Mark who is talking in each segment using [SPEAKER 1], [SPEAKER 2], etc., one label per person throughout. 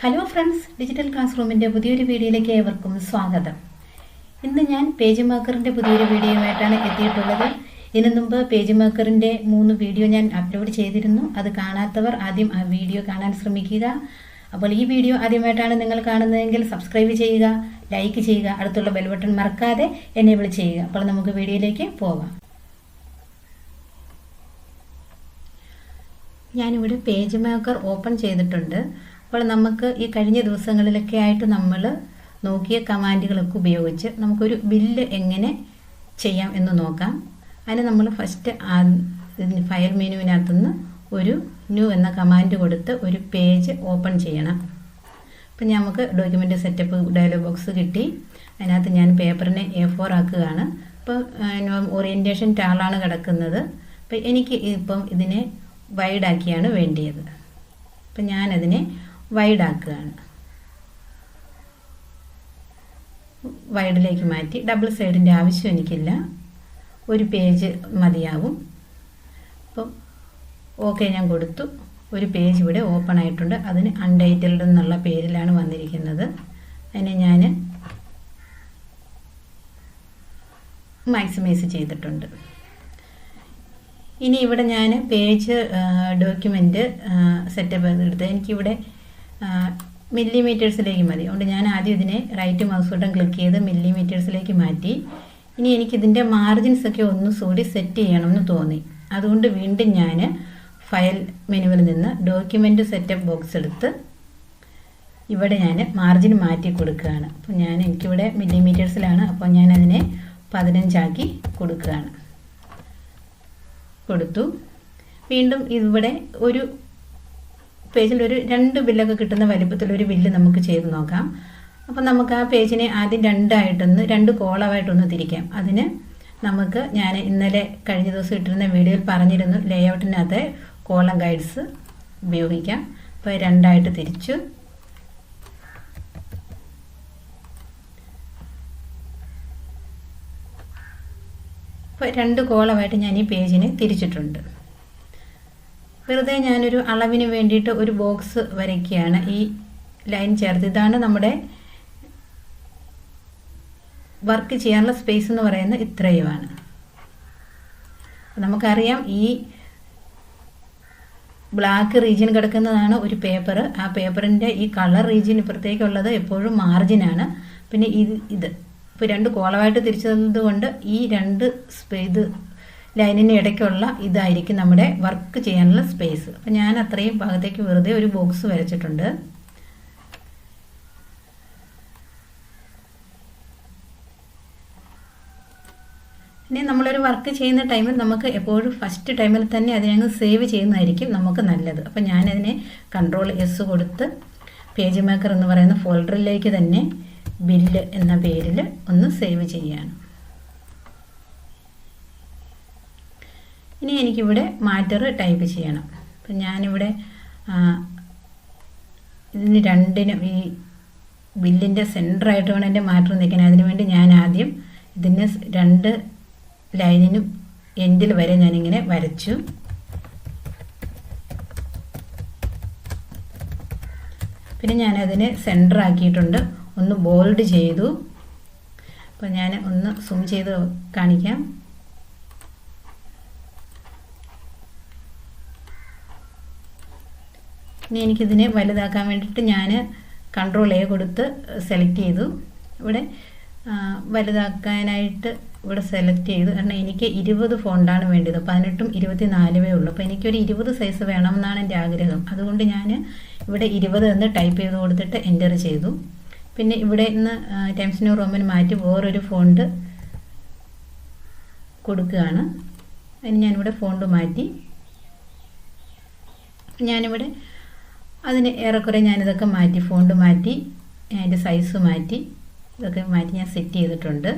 [SPEAKER 1] Hello friends, digital class റൂമിൻ്റെ പുതിയൊരു വീഡിയോയിലേക്ക് ഏവർക്കും സ്വാഗതം. ഇന്ന് ഞാൻ പേജ് മേക്കറിൻ്റെ പുതിയൊരു വീഡിയോയുമായിട്ടാണ് എത്തിയിട്ടുള്ളത്. ഇതിനു മുമ്പ് പേജ് മേക്കറിൻ്റെ 3 വീഡിയോ ഞാൻ അപ്ലോഡ് ചെയ്തിരുന്നു. അത് കാണാത്തവർ ആദ്യം ആ വീഡിയോ കാണാൻ ശ്രമിക്കുക. അപ്പോൾ ഈ വീഡിയോ ആദ്യമായിട്ടാണ് നിങ്ങൾ കാണുന്നതെങ്കിൽ സബ്സ്ക്രൈബ് ചെയ്യുക, ലൈക്ക് ചെയ്യുക, അടുത്തുള്ള ബെൽ ബട്ടൺ മറക്കാതെ എനേബിൾ ചെയ്യുക. അപ്പോൾ നമുക്ക് വീഡിയോയിലേക്ക് പോകാം. ഞാനിവിടെ പേജ് മേക്കർ ഓപ്പൺ ചെയ്തിട്ടുണ്ട്. അപ്പോൾ നമുക്ക് ഈ കഴിഞ്ഞ ദിവസങ്ങളിലൊക്കെ ആയിട്ട് നമ്മൾ നോക്കിയ കമാൻഡുകളൊക്കെ ഉപയോഗിച്ച് നമുക്കൊരു ബില്ല് എങ്ങനെ ചെയ്യാം എന്ന് നോക്കാം. അതിന് നമ്മൾ ഫസ്റ്റ് ഫയൽ മെനുവിനകത്തുനിന്ന് ഒരു ന്യൂ എന്ന കമാൻഡ് കൊടുത്ത് ഒരു പേജ് ഓപ്പൺ ചെയ്യണം. അപ്പം നമുക്ക് ഡോക്യുമെൻ്റ് സെറ്റപ്പ് ഡയലോഗ് ബോക്സ് കിട്ടി. അതിനകത്ത് ഞാൻ പേപ്പറിനെ A4 ആക്കുകയാണ്. ഇപ്പോൾ ഓറിയൻറ്റേഷൻ ടാളാണ് കിടക്കുന്നത്. അപ്പം എനിക്ക് ഇപ്പം ഇതിനെ വൈഡാക്കിയാണ് വേണ്ടിയത്. അപ്പം ഞാനതിനെ വൈഡാക്കുകയാണ്. വൈഡിലേക്ക് മാറ്റി. ഡബിൾ സൈഡിൻ്റെ ആവശ്യം എനിക്കില്ല, ഒരു പേജ് മതിയാവും. അപ്പം ഓക്കെ ഞാൻ കൊടുത്തു. ഒരു പേജ് ഇവിടെ ഓപ്പൺ ആയിട്ടുണ്ട്. അതിന് അൺടൈറ്റിൽഡ് എന്നുള്ള പേരിലാണ് വന്നിരിക്കുന്നത്. അതിനെ ഞാൻ മാക്സിമൈസ് ചെയ്തിട്ടുണ്ട്. ഇനി ഇവിടെ ഞാൻ പേജ് ഡോക്യുമെൻ്റ് സെറ്റപ്പ് ചെയ്തെടുത്ത് എനിക്കിവിടെ മില്ലിമീറ്റേഴ്സിലേക്ക് മതി. അതുകൊണ്ട് ഞാൻ ആദ്യം ഇതിനെ റൈറ്റ് മൗസ് ബട്ടൺ ക്ലിക്ക് ചെയ്ത് മില്ലിമീറ്റേഴ്സിലേക്ക് മാറ്റി. ഇനി എനിക്കിതിൻ്റെ മാർജിൻസൊക്കെ ഒന്ന് കൂടി സെറ്റ് ചെയ്യണമെന്ന് തോന്നി. അതുകൊണ്ട് വീണ്ടും ഞാൻ ഫയൽ മെനുവിൽ നിന്ന് ഡോക്യുമെൻ്റ് സെറ്റപ്പ് ബോക്സ് എടുത്ത് ഇവിടെ ഞാൻ മാർജിൻ മാറ്റി കൊടുക്കുകയാണ്. അപ്പോൾ എനിക്കിവിടെ മില്ലിമീറ്റേഴ്സിലാണ്. അപ്പോൾ ഞാനതിനെ 15 ആക്കി കൊടുക്കുകയാണ്. കൊടുത്തു. വീണ്ടും ഇവിടെ ഒരു പേജിൽ ഒരു 2 ബില്ലൊക്കെ കിട്ടുന്ന വലിപ്പത്തിലൊരു ബില്ല് നമുക്ക് ചെയ്ത് നോക്കാം. അപ്പം നമുക്ക് ആ പേജിനെ ആദ്യം 2 കോളമായിട്ടൊന്ന് തിരിക്കാം. അതിന് നമുക്ക് ഞാൻ ഇന്നലെ കഴിഞ്ഞ ദിവസം ഇട്ടിരുന്ന വീഡിയോയിൽ പറഞ്ഞിരുന്നു ലേഔട്ടിനകത്ത് കോളം ഗൈഡ്സ് ഉപയോഗിക്കാം. അപ്പോൾ 2 തിരിച്ചു. അപ്പോൾ 2 കോളമായിട്ട് ഞാൻ ഈ പേജിനെ തിരിച്ചിട്ടുണ്ട്. വെറുതെ ഞാനൊരു അളവിന് വേണ്ടിയിട്ട് ഒരു ബോക്സ് വരയ്ക്കുകയാണ്. ഈ ലൈൻ ചേർത്ത് ഇതാണ് നമ്മുടെ വർക്ക് ചെയ്യാനുള്ള സ്പേസ് എന്ന് പറയുന്നത് ഇത്രയുമാണ്. നമുക്കറിയാം ഈ ബ്ലാക്ക് റീജിയൻ കിടക്കുന്നതാണ് ഒരു പേപ്പർ. ആ പേപ്പറിൻ്റെ ഈ കളർ റീജിയൻ ഇപ്പുറത്തേക്കുള്ളത് എപ്പോഴും മാർജിനാണ്. പിന്നെ ഇത് ഇപ്പോൾ 2 കോളമായിട്ട് തിരിച്ചത് കൊണ്ട് ഈ 2 ലൈനിന് ഇടയ്ക്കുള്ള ഇതായിരിക്കും നമ്മുടെ വർക്ക് ചെയ്യാനുള്ള സ്പേസ്. അപ്പം ഞാൻ അത്രയും ഭാഗത്തേക്ക് വെറുതെ ഒരു ബോക്സ് വരച്ചിട്ടുണ്ട്. ഇനി നമ്മളൊരു വർക്ക് ചെയ്യുന്ന ടൈമിൽ നമുക്ക് എപ്പോഴും ഫസ്റ്റ് ടൈമിൽ തന്നെ അതിനങ്ങ് സേവ് ചെയ്യുന്നതായിരിക്കും നമുക്ക് നല്ലത്. അപ്പം ഞാനതിനെ Ctrl+S കൊടുത്ത് പേജ് മേക്കർ എന്ന് പറയുന്ന ഫോൾഡറിലേക്ക് തന്നെ ബില്ല് എന്ന പേരിൽ ഒന്ന് സേവ് ചെയ്യാണ്. ഇനി എനിക്കിവിടെ മാറ്റർ ടൈപ്പ് ചെയ്യണം. അപ്പം ഞാനിവിടെ ഇതിന് 2നും ഈ ബില്ലിൻ്റെ സെൻറ്ററായിട്ട് വേണം എൻ്റെ മാറ്റർ നിൽക്കാൻ. അതിനുവേണ്ടി ഞാൻ ആദ്യം ഇതിന് 2 ലൈനിനും എൻഡിൽ വരെ ഞാനിങ്ങനെ വരച്ചു. പിന്നെ ഞാനതിനെ സെൻറ്റർ ആക്കിയിട്ടുണ്ട്. ഒന്ന് ബോൾഡ് ചെയ്തു. അപ്പോൾ ഞാൻ ഒന്ന് സൂം ചെയ്ത് കാണിക്കാം. ഇനി എനിക്കിതിനെ വലുതാക്കാൻ വേണ്ടിയിട്ട് ഞാൻ Ctrl+A കൊടുത്ത് സെലക്ട് ചെയ്തു. ഇവിടെ വലുതാക്കാനായിട്ട് ഇവിടെ സെലക്ട് ചെയ്തു. കാരണം എനിക്ക് 20 ഫോണ്ടാണ് വേണ്ടത്. 18ഉം 24 ഉള്ളൂ. അപ്പോൾ എനിക്കൊരു 20 സൈസ് വേണമെന്നാണ് എൻ്റെ ആഗ്രഹം. അതുകൊണ്ട് ഞാൻ ഇവിടെ 20 എന്ന് ടൈപ്പ് ചെയ്ത് കൊടുത്തിട്ട് എൻ്റർ ചെയ്തു. പിന്നെ ഇവിടെ നിന്ന് ടൈംസ് ന്യൂ റോമൻ മാറ്റി വേറൊരു ഫോണ്ട് കൊടുക്കുകയാണ്. അതിന് ഞാനിവിടെ ഫോണ്ട് മാറ്റി. ഞാനിവിടെ അതിന് ഏറെക്കുറെ ഞാനിതൊക്കെ മാറ്റി, ഫോണ്ട് മാറ്റി, അതിൻ്റെ സൈസ് മാറ്റി, ഇതൊക്കെ മാറ്റി ഞാൻ സെറ്റ് ചെയ്തിട്ടുണ്ട്.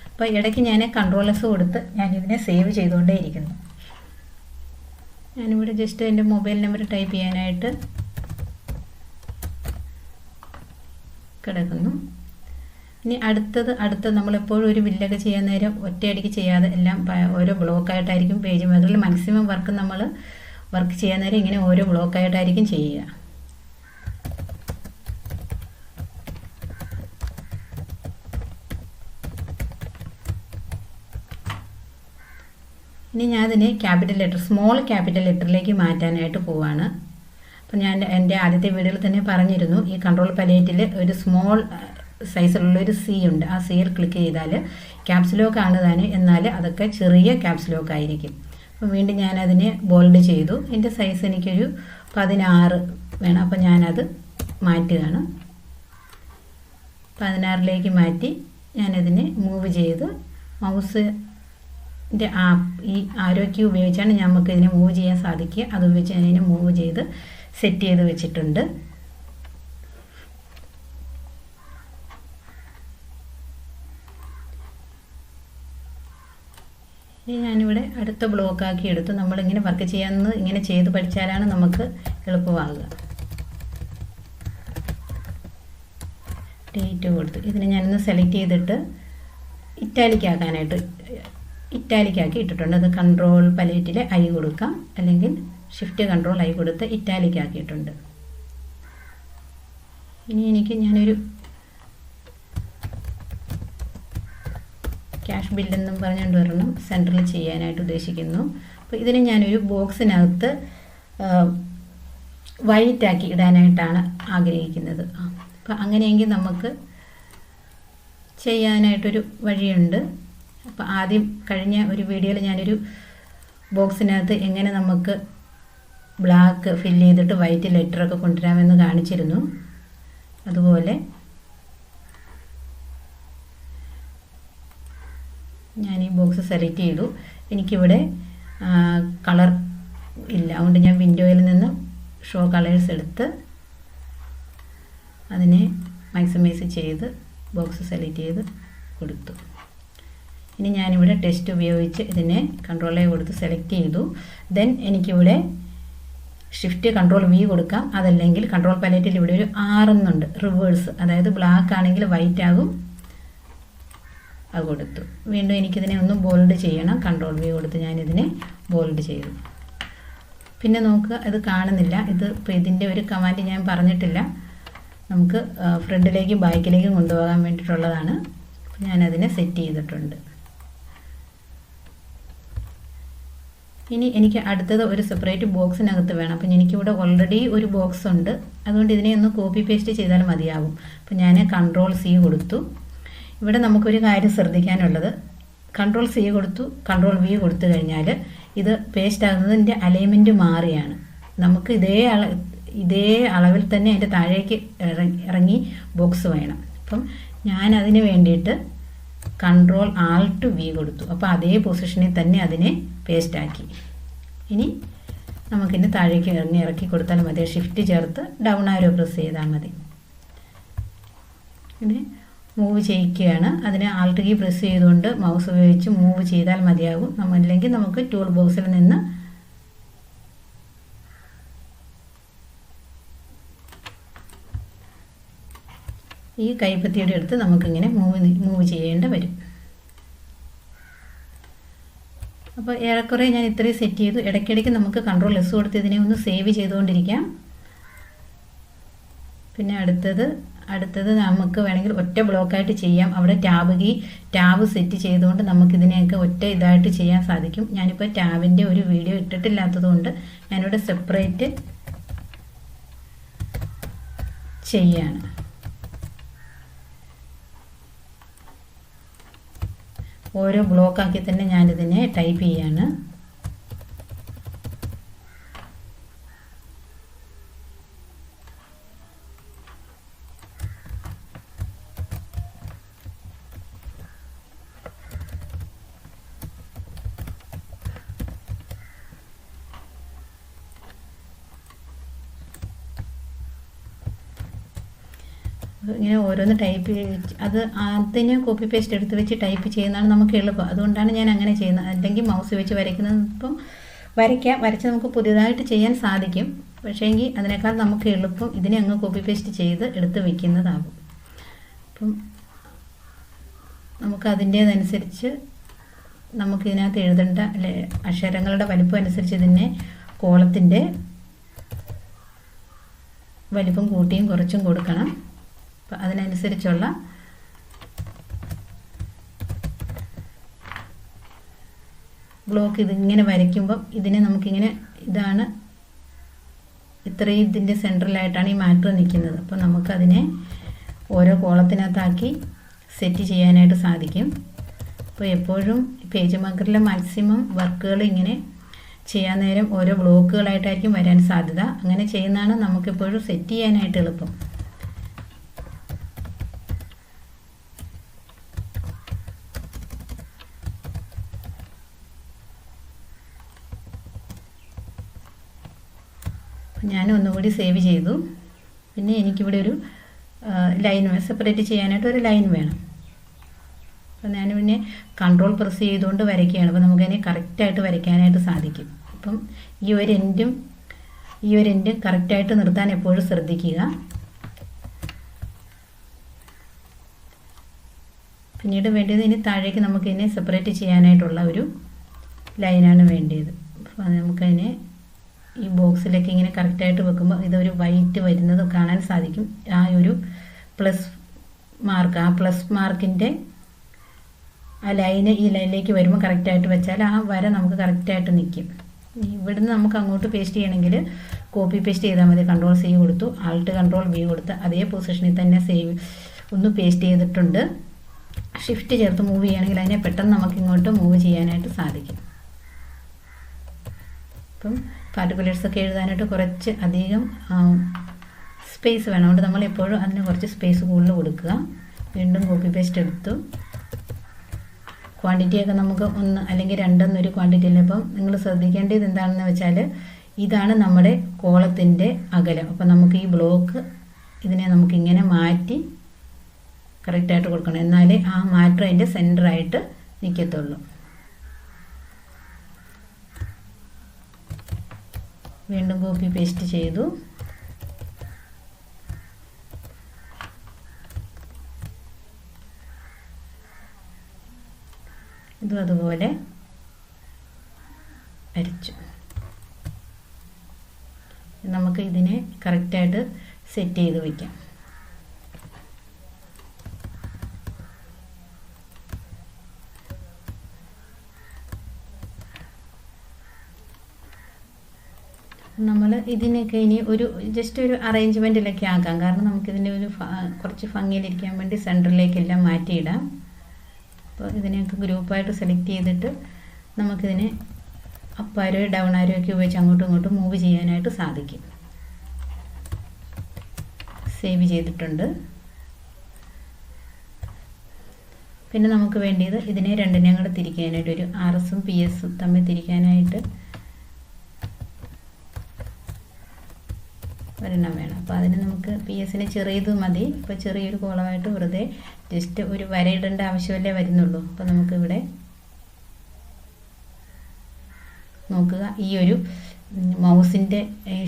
[SPEAKER 1] അപ്പോൾ ഇടയ്ക്ക് ഞാൻ Ctrl+S കൊടുത്ത് ഞാനിതിനെ സേവ് ചെയ്തുകൊണ്ടേ ഇരിക്കുന്നു. ഞാനിവിടെ ജസ്റ്റ് എൻ്റെ മൊബൈൽ നമ്പർ ടൈപ്പ് ചെയ്യാനായിട്ട് കിടക്കുന്നു. ഇനി അടുത്തത് നമ്മളെപ്പോഴും ഒരു ബില്ലൊക്കെ ചെയ്യാൻ നേരം ഒറ്റയടിക്ക് ചെയ്യാതെ എല്ലാം ഓരോ ബ്ലോക്കായിട്ടായിരിക്കും പേജ് മേക്കറിൽ മാക്സിമം വർക്ക് ചെയ്യാൻ നേരം ഇങ്ങനെ ഓരോ ബ്ലോക്കായിട്ടായിരിക്കും ചെയ്യുക. ഇനി ഞാൻ അതിനെ ക്യാപിറ്റൽ ലെറ്റർ, സ്മോൾ ക്യാപിറ്റൽ ലെറ്ററിലേക്ക് മാറ്റാനായിട്ട് പോവാണ്. അപ്പം ഞാൻ എൻ്റെ ആദ്യത്തെ വീഡിയോയിൽ തന്നെ പറഞ്ഞിരുന്നു, ഈ കൺട്രോൾ പാലറ്റിൽ ഒരു സ്മോൾ സൈസിലുള്ളൊരു സി ഉണ്ട്. ആ സിയിൽ ക്ലിക്ക് ചെയ്താൽ ക്യാപ്സ് ലോക്ക് ആണ് താനും, എന്നാൽ അതൊക്കെ ചെറിയ ക്യാപ്സ് ലോക്ക് ആയിരിക്കും. അപ്പം വീണ്ടും ഞാനതിനെ ബോൾഡ് ചെയ്തു. എൻ്റെ സൈസ് എനിക്കൊരു 16 വേണം. അപ്പം ഞാനത് മാറ്റുകയാണ്. 16ലേക്ക് മാറ്റി ഞാനതിനെ മൂവ് ചെയ്ത് മൗസിൻ്റെ ഈ ആരോ കീ ഉപയോഗിച്ചാണ് നമുക്ക് ഇതിനെ മൂവ് ചെയ്യാൻ സാധിക്കുക. അത് ഉപയോഗിച്ച് ഞാനിതിനെ മൂവ് ചെയ്ത് സെറ്റ് ചെയ്ത് വെച്ചിട്ടുണ്ട്. ഇനി ഞാനിവിടെ അടുത്ത ബ്ലോക്കാക്കി എടുത്തു. നമ്മളിങ്ങനെ വർക്ക് ചെയ്യാമെന്ന് ഇങ്ങനെ ചെയ്ത് പഠിച്ചാലാണ് നമുക്ക് എളുപ്പമാകുക. ഡേറ്റ് കൊടുത്തു. ഇതിനെ ഞാനൊന്ന് സെലക്ട് ചെയ്തിട്ട് ഇറ്റാലിക്കാക്കി ഇട്ടിട്ടുണ്ട്. അത് കൺട്രോൾ പാലറ്റിൽ ഐ കൊടുക്കാം, അല്ലെങ്കിൽ ഷിഫ്റ്റ് കൺട്രോൾ ഐ കൊടുത്ത് ഇറ്റാലിക്കാക്കിയിട്ടുണ്ട്. ഇനി ഞാനൊരു ക്യാഷ് ബില്ലെന്നും പറഞ്ഞുകൊണ്ട് വരണം സെൻറ്ററിൽ ചെയ്യാനായിട്ട് ഉദ്ദേശിക്കുന്നു. അപ്പോൾ ഇതിനെ ഞാനൊരു ബോക്സിനകത്ത് വൈറ്റാക്കി ഇടാനായിട്ടാണ് ആഗ്രഹിക്കുന്നത്. അപ്പോൾ അങ്ങനെയെങ്കിൽ നമുക്ക് ചെയ്യാനായിട്ടൊരു വഴിയുണ്ട്. അപ്പോൾ ആദ്യം കഴിഞ്ഞ ഒരു വീഡിയോയിൽ ഞാനൊരു ബോക്സിനകത്ത് എങ്ങനെ നമുക്ക് ബ്ലാക്ക് ഫില്ല് ചെയ്തിട്ട് വൈറ്റ് ലെറ്ററൊക്കെ കൊണ്ടുവരാമെന്ന് കാണിച്ചിരുന്നു. അതുപോലെ ഞാൻ ഈ ബോക്സ് സെലക്ട് ചെയ്തു. എനിക്കിവിടെ കളർ ഇല്ല, അതുകൊണ്ട് ഞാൻ വിൻഡോയിൽ നിന്ന് ഷോ കളേഴ്സ് എടുത്ത് അതിനെ മാക്സിമൈസ് ചെയ്ത് ബോക്സ് സെലക്ട് ചെയ്ത് കൊടുത്തു. ഇനി ഞാനിവിടെ ടെക്സ്റ്റ് ഉപയോഗിച്ച് ഇതിനെ കൺട്രോൾ എ കൊടുത്ത് സെലക്ട് ചെയ്തു. ദെൻ എനിക്കിവിടെ ഷിഫ്റ്റ് കൺട്രോൾ വി കൊടുക്കാം, അതല്ലെങ്കിൽ കൺട്രോൾ പാലറ്റിൽ ഇവിടെ ഒരു 6 എന്നുണ്ട്, റിവേഴ്സ്, അതായത് ബ്ലാക്ക് ആണെങ്കിൽ വൈറ്റ് ആകും, അത് കൊടുത്തു. വീണ്ടും എനിക്കിതിനെ ഒന്ന് ബോൾഡ് ചെയ്യണം. കൺട്രോൾ വി കൊടുത്ത് ഞാനിതിനെ ബോൾഡ് ചെയ്തു. പിന്നെ നോക്കുക, ഇത് കാണുന്നില്ല. ഇപ്പോൾ ഇതിൻ്റെ ഒരു കമാൻഡ് ഞാൻ പറഞ്ഞിട്ടില്ല. നമുക്ക് ഫ്രണ്ടിലേക്കും ബാക്കിലേക്കും കൊണ്ടുപോകാൻ വേണ്ടിയിട്ടുള്ളതാണ്. ഞാനതിനെ സെറ്റ് ചെയ്തിട്ടുണ്ട്. ഇനി എനിക്ക് അടുത്തത് ഒരു സെപ്പറേറ്റ് ബോക്സിനകത്ത് വേണം. അപ്പം എനിക്കിവിടെ ഓൾറെഡി ഒരു ബോക്സ് ഉണ്ട്, അതുകൊണ്ട് ഇതിനെ ഒന്ന് കോപ്പി പേസ്റ്റ് ചെയ്താൽ മതിയാവും. അപ്പം ഞാൻ കൺട്രോൾ സി കൊടുത്തു. ഇവിടെ നമുക്കൊരു കാര്യം ശ്രദ്ധിക്കാനുള്ളത്, കൺട്രോൾ സി കൊടുത്തു, കൺട്രോൾ വി കൊടുത്തു കഴിഞ്ഞാൽ ഇത് പേസ്റ്റ് ആകുന്നതിൻ്റെ അലൈൻമെൻറ്റ് മാറിയാണ്. നമുക്ക് ഇതേ അളവിൽ തന്നെ അതിൻ്റെ താഴേക്ക് ഇറങ്ങി ബോക്സ് വേണം. അപ്പം ഞാൻ അതിന് വേണ്ടിയിട്ട് കൺട്രോൾ ആൾട്ട് വി കൊടുത്തു. അപ്പോൾ അതേ പൊസിഷനിൽ തന്നെ അതിനെ പേസ്റ്റ് ആക്കി. ഇനി നമുക്കിനി താഴേക്ക് ഇറക്കി കൊടുത്താൽ മതി. ഷിഫ്റ്റ് ചേർത്ത് ഡൗൺ ആരോ പ്രസ് ചെയ്താൽ മതി. ഇനി മൂവ് ചെയ്യിക്കുകയാണ്. അതിനെ ആൾട്ട് കീ പ്രസ് ചെയ്തുകൊണ്ട് മൗസ് ഉപയോഗിച്ച് മൂവ് ചെയ്താൽ മതിയാകും. അല്ലെങ്കിൽ നമുക്ക് ടൂൾ ബോക്സിൽ നിന്ന് ഈ കൈപ്പത്തിയുടെ അടുത്ത് നമുക്കിങ്ങനെ മൂവ് ചെയ്യേണ്ടി വരും. അപ്പോൾ ഏറെക്കുറെ ഞാൻ ഇത്രയും സെറ്റ് ചെയ്തു. ഇടയ്ക്കിടയ്ക്ക് നമുക്ക് കൺട്രോൾ എസ് കൊടുത്ത് ഇതിനെ ഒന്ന് സേവ് ചെയ്തുകൊണ്ടിരിക്കാം. പിന്നെ അടുത്തത് നമുക്ക് വേണമെങ്കിൽ ഒറ്റ ബ്ലോക്കായിട്ട് ചെയ്യാം. അവിടെ ടാബ് സെറ്റ് ചെയ്തുകൊണ്ട് നമുക്കിതിനെയൊക്കെ ഒറ്റ ഇതായിട്ട് ചെയ്യാൻ സാധിക്കും. ഞാനിപ്പോൾ ടാബിൻ്റെ ഒരു വീഡിയോ ഇട്ടിട്ടില്ലാത്തതുകൊണ്ട് ഞാനിവിടെ സെപ്പറേറ്റ് ചെയ്യാണ്. ഓരോ ബ്ലോക്കാക്കി തന്നെ ഞാനിതിനെ ടൈപ്പ് ചെയ്യാണ്. ഇങ്ങനെ ഓരോന്ന് ടൈപ്പ് അത് അതിനെ കോപ്പി പേസ്റ്റ് എടുത്ത് വെച്ച് ടൈപ്പ് ചെയ്യുന്നതാണ് നമുക്ക് എളുപ്പം. അതുകൊണ്ടാണ് ഞാൻ അങ്ങനെ ചെയ്യുന്നത്. അല്ലെങ്കിൽ മൗസ് വെച്ച് വരയ്ക്കുന്നത് ഇപ്പം വരച്ച് നമുക്ക് പുതിയതായിട്ട് ചെയ്യാൻ സാധിക്കും. പക്ഷേങ്കിൽ അതിനേക്കാൾ നമുക്ക് എളുപ്പം ഇതിനെ അങ്ങ് കോപ്പി പേസ്റ്റ് ചെയ്ത് എടുത്ത് വയ്ക്കുന്നതാകും. അപ്പം നമുക്ക് അതിൻ്റേതനുസരിച്ച് നമുക്കിതിനകത്ത് എഴുതേണ്ട അക്ഷരങ്ങളുടെ വലിപ്പം അനുസരിച്ച് ഇതിനെ കോളത്തിൻ്റെ വലിപ്പം കൂട്ടിയും കുറച്ചും കൊടുക്കണം. അപ്പം അതിനനുസരിച്ചുള്ള ബ്ലോക്ക് ഇതിങ്ങനെ വരയ്ക്കുമ്പം ഇതിനെ നമുക്കിങ്ങനെ ഇതാണ് ഇത്രയും ഇതിൻ്റെ സെൻട്രലായിട്ടാണ് ഈ മാറ്റർ നിൽക്കുന്നത്. അപ്പോൾ നമുക്കതിനെ ഓരോ കോളത്തിനകത്താക്കി സെറ്റ് ചെയ്യാനായിട്ട് സാധിക്കും. അപ്പോൾ എപ്പോഴും പേജ് മേക്കറിലെ മാക്സിമം വർക്കുകൾ ഇങ്ങനെ ചെയ്യാൻ നേരം ഓരോ ബ്ലോക്കുകളായിട്ടായിരിക്കും വരാൻ സാധ്യത. അങ്ങനെ ചെയ്യുന്നതാണ് നമുക്കെപ്പോഴും സെറ്റ് ചെയ്യാനായിട്ട് എളുപ്പം. ഞാൻ ഒന്നുകൂടി സേവ് ചെയ്തു. പിന്നെ എനിക്കിവിടെ ഒരു ലൈൻ സെപ്പറേറ്റ് ചെയ്യാനായിട്ട് ഒരു ലൈൻ വേണം. അപ്പോൾ ഞാൻ പിന്നെ കൺട്രോൾ പ്രസ് ചെയ്തുകൊണ്ട് വരയ്ക്കുകയാണ്. അപ്പോൾ നമുക്കതിനെ കറക്റ്റായിട്ട് വരയ്ക്കാനായിട്ട് സാധിക്കും. അപ്പം ഈ ഒരു എൻഡും കറക്റ്റായിട്ട് നിർത്താൻ എപ്പോഴും ശ്രദ്ധിക്കുക. പിന്നീട് വേണ്ടത് ഇനി താഴേക്ക് നമുക്കിതിനെ സെപ്പറേറ്റ് ചെയ്യാനായിട്ടുള്ള ഒരു ലൈനാണ് വേണ്ടത്. അപ്പോൾ നമുക്കതിനെ ഈ ബോക്സിലേക്ക് ഇങ്ങനെ കറക്റ്റായിട്ട് വെക്കുമ്പോൾ ഇതൊരു വൈറ്റ് വരുന്നത് കാണാൻ സാധിക്കും. ആ ഒരു പ്ലസ് മാർക്ക്, ആ പ്ലസ് മാർക്കിൻ്റെ ആ ലൈന് ഈ ലൈനിലേക്ക് വരുമ്പോൾ കറക്റ്റായിട്ട് വെച്ചാൽ ആ വര നമുക്ക് കറക്റ്റായിട്ട് നിൽക്കും. ഇവിടുന്ന് നമുക്ക് അങ്ങോട്ട് പേസ്റ്റ് ചെയ്യണമെങ്കിൽ കോപ്പി പേസ്റ്റ് ചെയ്താൽ മതി. കൺട്രോൾ C കൊടുത്തു, ആൾട്ട് കൺട്രോൾ V കൊടുത്ത് അതേ പൊസിഷനിൽ തന്നെ സേവ് ഒന്ന് പേസ്റ്റ് ചെയ്തിട്ടുണ്ട്. ഷിഫ്റ്റ് ചേർത്ത് മൂവ് ചെയ്യുകയാണെങ്കിൽ അതിനെ പെട്ടെന്ന് നമുക്ക് ഇങ്ങോട്ട് മൂവ് ചെയ്യാനായിട്ട് സാധിക്കും. അപ്പം പാർട്ടിക്കുലേഴ്സൊക്കെ എഴുതാനായിട്ട് കുറച്ച് അധികം സ്പേസ് വേണം. അതുകൊണ്ട് നമ്മൾ എപ്പോഴും അതിന് കുറച്ച് സ്പേസ് കൂടുതൽ കൊടുക്കുക. വീണ്ടും കോപ്പി പേസ്റ്റ് എടുത്തു. ക്വാണ്ടിറ്റിയൊക്കെ നമുക്ക് 1 അല്ലെങ്കിൽ 2 എന്നൊരു ക്വാണ്ടിറ്റിയിൽ. അപ്പം നിങ്ങൾ ശ്രദ്ധിക്കേണ്ടത് എന്താണെന്ന് വെച്ചാൽ ഇതാണ് നമ്മുടെ കോളത്തിൻ്റെ അകലം. അപ്പം നമുക്ക് ഈ ബ്ലോക്ക് ഇതിനെ നമുക്കിങ്ങനെ മാറ്റി കറക്റ്റായിട്ട് കൊടുക്കണം. എന്നാലേ ആ മാറ്റർ അതിൻ്റെ സെൻറ്ററായിട്ട് നിൽക്കത്തുള്ളൂ. വീണ്ടും കോപ്പി പേസ്റ്റ് ചെയ്തു. ഇതും അതുപോലെ വരച്ചു. നമുക്ക് ഇതിനെ കറക്റ്റായിട്ട് സെറ്റ് ചെയ്ത് വയ്ക്കാം. നമ്മൾ ഇതിനൊക്കെ ഇനി ഒരു ജസ്റ്റ് ഒരു അറേഞ്ച്മെൻറ്റിലൊക്കെ ആക്കാം. കാരണം നമുക്കിതിൻ്റെ ഒരു കുറച്ച് ഭംഗിയിലിരിക്കാൻ വേണ്ടി സെൻറ്ററിലേക്കെല്ലാം മാറ്റിയിടാം. അപ്പോൾ ഇതിനെയൊക്കെ ഗ്രൂപ്പായിട്ട് സെലക്ട് ചെയ്തിട്ട് നമുക്കിതിനെ അപ്പ് ആരോ ഡൗൺ ആരോ ഒക്കെ ഉപയോഗിച്ച് അങ്ങോട്ടും ഇങ്ങോട്ടും മൂവ് ചെയ്യാനായിട്ട് സാധിക്കും. സേവ് ചെയ്തിട്ടുണ്ട്. പിന്നെ നമുക്ക് വേണ്ടിയത് ഇതിനെ രണ്ടിനെയും കൂടെ തിരിക്കാനായിട്ട് ഒരു RSഉം PSഉം തമ്മിൽ തിരിക്കാനായിട്ട് ഒരെണ്ണം വേണം. അപ്പോൾ അതിന് നമുക്ക് PSന് ചെറിയത് മതി. ഇപ്പോൾ ചെറിയൊരു കോളമായിട്ട് വെറുതെ ജസ്റ്റ് ഒരു വരയിടേണ്ട ആവശ്യമല്ലേ വരുന്നുള്ളൂ. അപ്പോൾ നമുക്കിവിടെ നോക്കുക, ഈ ഒരു മൗസിൻ്റെ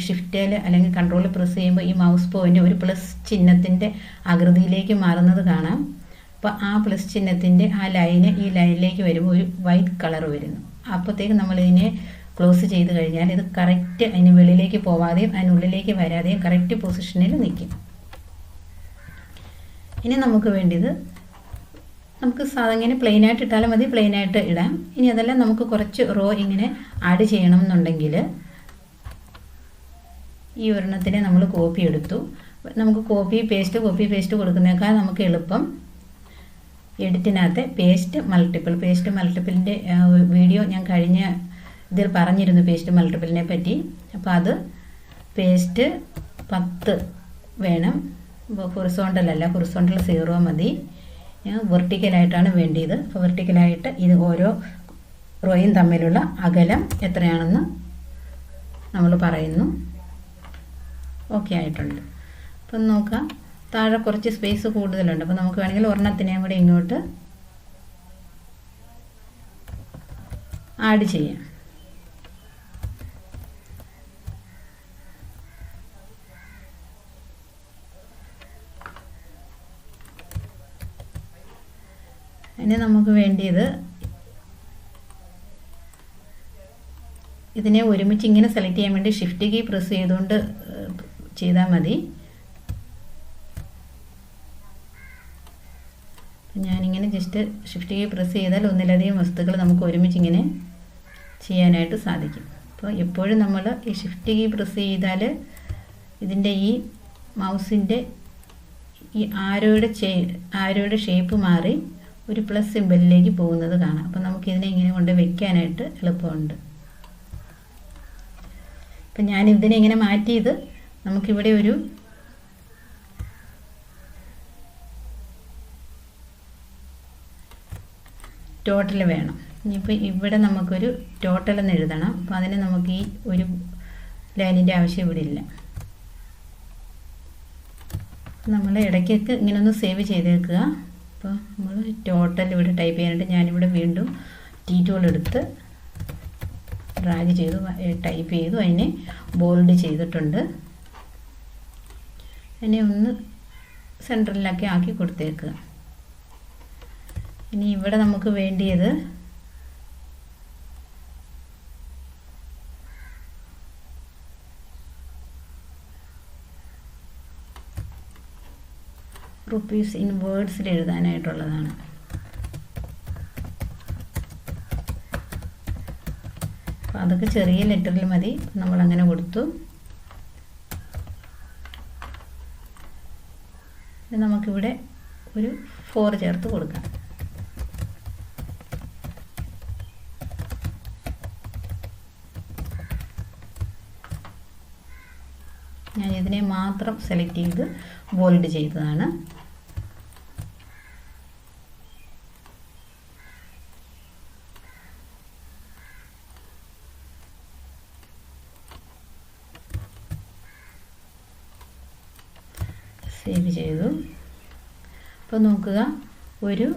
[SPEAKER 1] ഷിഫ്റ്റിൽ അല്ലെങ്കിൽ കൺട്രോൾ പ്രസ് ചെയ്യുമ്പോൾ ഈ മൗസ് പോയിൻ്റ് ഒരു പ്ലസ് ചിഹ്നത്തിൻ്റെ ആകൃതിയിലേക്ക് മാറുന്നത് കാണാം. അപ്പോൾ ആ പ്ലസ് ചിഹ്നത്തിൻ്റെ ആ ലൈന് ഈ ലൈനിലേക്ക് വരുമ്പോൾ ഒരു വൈറ്റ് കളർ വരുന്നു. അപ്പോഴത്തേക്ക് നമ്മളിതിനെ ക്ലോസ് ചെയ്ത് കഴിഞ്ഞാൽ ഇത് കറക്റ്റ് അതിന് വെളിയിലേക്ക് പോവാതെയും അതിനുള്ളിലേക്ക് വരാതെയും കറക്റ്റ് പൊസിഷനിൽ നിൽക്കും. ഇനി നമുക്ക് വേണ്ടത് നമുക്ക് സാധാരണ പ്ലെയിനായിട്ട് ഇട്ടാലും മതി, പ്ലെയിനായിട്ട് ഇടാം. ഇനി അതെല്ലാം നമുക്ക് കുറച്ച് റോ ഇങ്ങനെ ആഡ് ചെയ്യണം എന്നുണ്ടെങ്കിൽ ഈ ഒരെണ്ണത്തിനെ നമ്മൾ കോപ്പി എടുത്തു. നമുക്ക് കോപ്പി പേസ്റ്റ് കൊടുക്കുന്നേക്കാൾ നമുക്ക് എളുപ്പം എഡിറ്റിനകത്ത് പേസ്റ്റ് മൾട്ടിപ്പിളിൻ്റെ വീഡിയോ ഞാൻ കഴിഞ്ഞ ഇതിൽ പറഞ്ഞിരുന്നു പേസ്റ്റ് മൾട്ടിപ്പിളിനെ പറ്റി. അപ്പോൾ അത് പേസ്റ്റ് 10 വേണം. ഹൊറിസോണ്ടൽ 0 മതി. വെർട്ടിക്കലായിട്ടാണ് വേണ്ടിയത്. അപ്പോൾ വെർട്ടിക്കലായിട്ട് ഇത് ഓരോ റോയും തമ്മിലുള്ള അകലം എത്രയാണെന്ന് നമ്മൾ പറയുന്നു. ഓക്കെ ആയിട്ടുണ്ട്. അപ്പം നോക്കാം, താഴെ കുറച്ച് സ്പേസ് കൂടുതലുണ്ട്. അപ്പോൾ നമുക്ക് വേണമെങ്കിൽ ഒരെണ്ണത്തിനെയും കൂടെ ഇങ്ങോട്ട് ആഡ് ചെയ്യാം. ഇനി നമുക്ക് വേണ്ടിയത് ഇതിനെ ഒരുമിച്ച് ഇങ്ങനെ സെലക്ട് ചെയ്യാൻ വേണ്ടി ഷിഫ്റ്റ് കീ പ്രസ് ചെയ്തുകൊണ്ട് ചെയ്താൽ മതി. ഞാനിങ്ങനെ ജസ്റ്റ് ഷിഫ്റ്റ് കീ പ്രസ് ചെയ്താൽ ഒന്നിലധികം വസ്തുക്കൾ നമുക്ക് ഒരുമിച്ച് ഇങ്ങനെ ചെയ്യാനായിട്ട് സാധിക്കും. അപ്പോൾ എപ്പോഴും നമ്മൾ ഈ ഷിഫ്റ്റ് കീ പ്രസ് ചെയ്താൽ ഇതിൻ്റെ ഈ മൗസിൻ്റെ ഈ ആരോയുടെ ഷേപ്പ് മാറി ഒരു പ്ലസ് സിമ്പലിലേക്ക് പോകുന്നത് കാണാം. അപ്പോൾ നമുക്കിതിനെ ഇങ്ങനെ കൊണ്ട് വെക്കാനായിട്ട് എളുപ്പമുണ്ട്. അപ്പം ഞാൻ ഇതിനെ ഇങ്ങനെ മാറ്റിയത് നമുക്കിവിടെ ഒരു ടോട്ടൽ വേണം. ഇനിയിപ്പോൾ ഇവിടെ നമുക്കൊരു ടോട്ടൽ എന്ന് എഴുതണം. അപ്പോൾ അതിന് നമുക്ക് ഈ ഒരു ലൈനിൻ്റെ ആവശ്യം ഇവിടെ ഇല്ല. നമ്മൾ ഇടയ്ക്കൊക്കെ ഇങ്ങനെ ഒന്ന് സേവ് ചെയ്തേക്കുക. അപ്പോൾ നമ്മൾ ടോട്ടൽ ഇവിടെ ടൈപ്പ് ചെയ്യാനായിട്ട് ഞാനിവിടെ വീണ്ടും ടി ടൂൾ എടുത്ത് ഡ്രാഗ് ചെയ്തു ടൈപ്പ് ചെയ്തു, അതിനെ ബോൾഡ് ചെയ്തിട്ടുണ്ട്. അതിനെ ഒന്ന് സെൻറ്ററിലൊക്കെ ആക്കി കൊടുത്തേക്കുക. ഇനി ഇവിടെ നമുക്ക് വേണ്ടിയത് റുപ്പീസ് ഇൻ വേർഡ്സിൽ എഴുതാനായിട്ടുള്ളതാണ്. അപ്പോൾ അതൊക്കെ ചെറിയ ലെറ്ററിൽ മതി. നമ്മളങ്ങനെ കൊടുത്തു. നമുക്കിവിടെ ഒരു 4 ചേർത്ത് കൊടുക്കാം. ഞാൻ ഇതിനെ മാത്രം സെലക്ട് ചെയ്ത് ബോൾഡ് ചെയ്തതാണ്. സേവ് ചെയ്തു. അപ്പോൾ നോക്കുക, ഒരു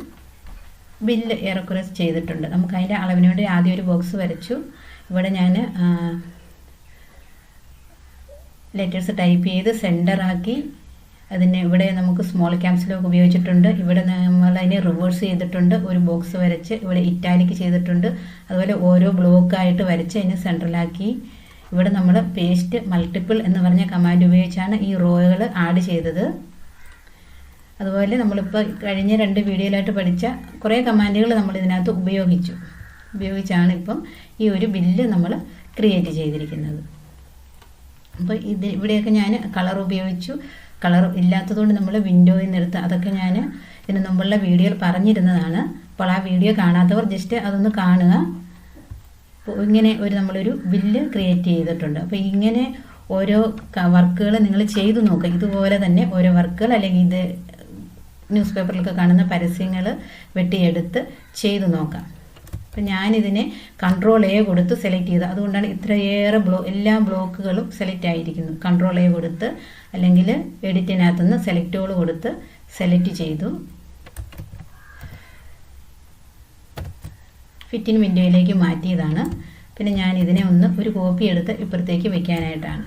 [SPEAKER 1] ബില്ല് ഏറെക്കുറെ ചെയ്തിട്ടുണ്ട്. നമുക്ക് അതിൻ്റെ അളവിന് വേണ്ടി ആദ്യം ഒരു ബോക്സ് വരച്ചു. ഇവിടെ ഞാൻ ലെറ്റേഴ്സ് ടൈപ്പ് ചെയ്ത് സെൻറ്ററാക്കി അതിനെ ഇവിടെ നമുക്ക് സ്മോൾ ക്യാപ്സ് ലോക്ക് ഉപയോഗിച്ചിട്ടുണ്ട്. ഇവിടെ നമ്മൾ അതിനെ റിവേഴ്സ് ചെയ്തിട്ടുണ്ട്. ഒരു ബോക്സ് വരച്ച് ഇവിടെ ഇറ്റാലിക് ചെയ്തിട്ടുണ്ട്. അതുപോലെ ഓരോ ബ്ലോക്കായിട്ട് വരച്ച് അതിനെ സെൻട്രലാക്കി. ഇവിടെ നമ്മൾ പേസ്റ്റ് മൾട്ടിപ്പിൾ എന്ന് പറഞ്ഞ കമാൻഡ് ഉപയോഗിച്ചാണ് ഈ റോകൾ ആഡ് ചെയ്തത്. അതുപോലെ നമ്മളിപ്പോൾ കഴിഞ്ഞ 2 വീഡിയോയിലായിട്ട് പഠിച്ച കുറേ കമാൻഡുകൾ നമ്മൾ ഇതിനകത്ത് ഉപയോഗിച്ചാണ് ഇപ്പം ഈ ഒരു ബില്ല് നമ്മൾ ക്രിയേറ്റ് ചെയ്തിരിക്കുന്നത്. അപ്പോൾ ഇവിടെയൊക്കെ ഞാൻ കളർ ഉപയോഗിച്ചു. കളർ ഇല്ലാത്തതുകൊണ്ട് നമ്മൾ വിൻഡോയിൽ നിന്ന് എടുത്ത് അതൊക്കെ ഞാൻ ഇതിന് മുമ്പുള്ള വീഡിയോയിൽ പറഞ്ഞിരുന്നതാണ്. അപ്പോൾ ആ വീഡിയോ കാണാത്തവർ ജസ്റ്റ് അതൊന്ന് കാണുക. അപ്പോൾ ഇങ്ങനെ നമ്മളൊരു ബില്ല് ക്രിയേറ്റ് ചെയ്തിട്ടുണ്ട്. അപ്പോൾ ഇങ്ങനെ ഓരോ വർക്കുകൾ നിങ്ങൾ ചെയ്തു നോക്കുക. ഇതുപോലെ തന്നെ ഓരോ വർക്കുകൾ അല്ലെങ്കിൽ ഇത് ന്യൂസ് പേപ്പറിലൊക്കെ കാണുന്ന പരസ്യങ്ങൾ വെട്ടിയെടുത്ത് ചെയ്തു നോക്കാം. അപ്പം ഞാനിതിനെ Ctrl A കൊടുത്ത് സെലക്ട് ചെയ്തു. അതുകൊണ്ടാണ് ഇത്രയേറെ എല്ലാ ബ്ലോക്കുകളും സെലക്ട് ആയിരിക്കുന്നു. Ctrl A കൊടുത്ത് അല്ലെങ്കിൽ എഡിറ്റിനകത്തുനിന്ന് സെലക്ട് ഓൾ കൊടുത്ത് സെലക്ട് ചെയ്തു. ഫിറ്റിൻ വിൻഡോയിലേക്ക് മാറ്റിയതാണ്. പിന്നെ ഞാൻ ഇതിനെ ഒരു കോപ്പി എടുത്ത് ഇപ്പുറത്തേക്ക് വെക്കാനായിട്ടാണ്.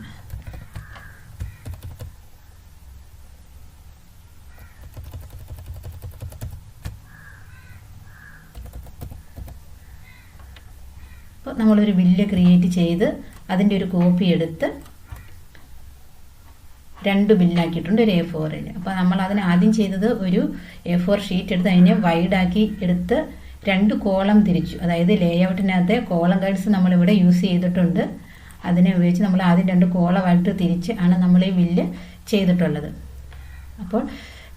[SPEAKER 1] അപ്പോൾ നമ്മളൊരു ബില്ല് ക്രിയേറ്റ് ചെയ്ത് അതിൻ്റെ ഒരു കോപ്പി എടുത്ത് 2 ബില്ലാക്കിയിട്ടുണ്ട് ഒരു A4ൽ. അപ്പോൾ നമ്മൾ അതിന് ആദ്യം ചെയ്തത് ഒരു A4 ഷീറ്റ് എടുത്ത് അതിനെ വൈഡാക്കി എടുത്ത് 2 കോളം തിരിച്ചു. അതായത് ലേഔട്ടിനകത്തെ കോളം ഗൈഡ്സ് നമ്മളിവിടെ യൂസ് ചെയ്തിട്ടുണ്ട്. അതിനെ ഉപയോഗിച്ച് നമ്മൾ ആദ്യം 2 കോളമായിട്ട് തിരിച്ച് ആണ് നമ്മൾ ഈ ബില്ല് ചെയ്തിട്ടുള്ളത്. അപ്പോൾ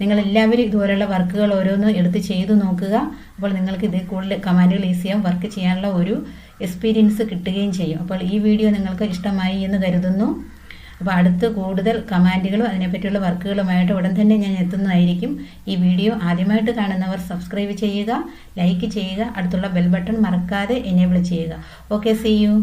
[SPEAKER 1] നിങ്ങളെല്ലാവരും ഇതുപോലെയുള്ള വർക്കുകൾ ഓരോന്നും എടുത്ത് ചെയ്തു നോക്കുക. അപ്പോൾ നിങ്ങൾക്ക് ഇതിൽ കൂടുതൽ കമാൻഡുകൾ ഈസിയാവും വർക്ക് ചെയ്യാനുള്ള ഒരു എക്സ്പീരിയൻസ് കിട്ടുകയും ചെയ്യും. അപ്പോൾ ഈ വീഡിയോ നിങ്ങൾക്ക് ഇഷ്ടമായി എന്ന് കരുതുന്നു. അപ്പോൾ അടുത്ത് കൂടുതൽ കമാൻഡുകളും അതിനെപ്പറ്റിയുള്ള വർക്കുകളുമായിട്ട് ഉടൻ തന്നെ ഞാൻ എത്തുന്നതായിരിക്കും. ഈ വീഡിയോ ആദ്യമായിട്ട് കാണുന്നവർ സബ്സ്ക്രൈബ് ചെയ്യുക, ലൈക്ക് ചെയ്യുക, അടുത്തുള്ള ബെൽ ബട്ടൺ മറക്കാതെ എനേബിൾ ചെയ്യുക. Okay, see U.